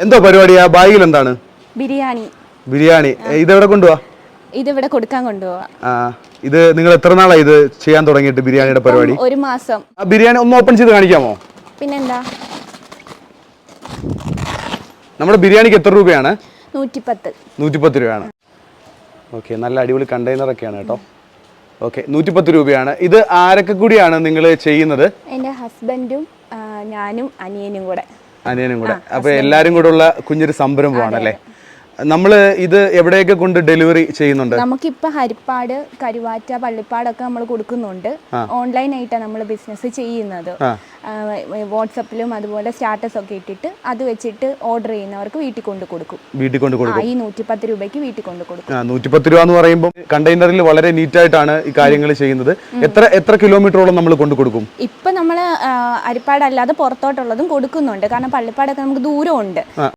എന്തോ പരിപാടിയാ ബാഗിൽ എന്താണ്? ബിരിയാണി. ബിരിയാണി. ഇതെവിടെ കൊണ്ടുപോവാ? ഇതിവിടെ കൊടുക്കാൻ കൊണ്ടുപോവാ. ഇത് നിങ്ങൾ എത്ര നാളായി ഇത് ചെയ്യാൻ തുടങ്ങിയിട്ട് ബിരിയാണിയുടെ പരിപാടി? ഒരു മാസം. ആ ബിരിയാണി ഒന്ന് ഓപ്പൺ ചെയ്ത് കാണിക്കാമോ? പിന്നെന്താ? നമ്മുടെ ബിരിയാണിക്ക് എത്ര രൂപയാണ്? 110. 110 രൂപയാണ്. ഓക്കെ, നല്ല അടിപൊളി കണ്ടെയ്നർ ഒക്കെയാണ് കേട്ടോ. ഓക്കെ, 110 രൂപയാണ്. ഇത് ആരൊക്കെ കൂടിയാണ് നിങ്ങൾ ചെയ്യുന്നത്? എൻ്റെ ഹസ്ബൻഡും ഞാനും അനിയനും കൂടെ. അപ്പൊ എല്ലാരും കൂടെ ഉള്ള കുഞ്ഞൊരു സംരംഭമാണ് അല്ലേ? നമ്മള് ഇത് എവിടെയൊക്കെ കൊണ്ട് ഡെലിവറി ചെയ്യുന്നുണ്ട്? നമുക്കിപ്പോ ഹരിപ്പാട്, കരുവാറ്റ, പള്ളിപ്പാടൊക്കെ നമ്മൾ കൊടുക്കുന്നുണ്ട്. ഓൺലൈനായിട്ടാണ് നമ്മൾ ബിസിനസ് ചെയ്യുന്നത്. വാട്സപ്പിലും അതുപോലെ സ്റ്റാറ്റസ് ഒക്കെ ഇട്ടിട്ട് അത് വെച്ചിട്ട് ഓർഡർ ചെയ്യുന്നവർക്ക് വീട്ടിൽ കൊണ്ട് കൊടുക്കും. ഈ 110 രൂപയ്ക്ക് വീട്ടിൽ കൊണ്ട് കൊടുക്കും. 110 രൂപ എന്ന് പറയുമ്പോൾ കണ്ടെയ്നറിൽ വളരെ നീറ്റ് ആയിട്ടാണ് ഈ കാര്യങ്ങൾ ചെയ്യുന്നത്. എത്ര കിലോമീറ്ററോളം നമ്മൾ കൊണ്ട് കൊടുക്കും? ഇപ്പൊ നമ്മള് ഹരിപ്പാട് അല്ലാതെ പുറത്തോട്ടുള്ളതും കൊടുക്കുന്നുണ്ട്. കാരണം പള്ളിപ്പാടൊക്കെ നമുക്ക് ദൂരമുണ്ട്.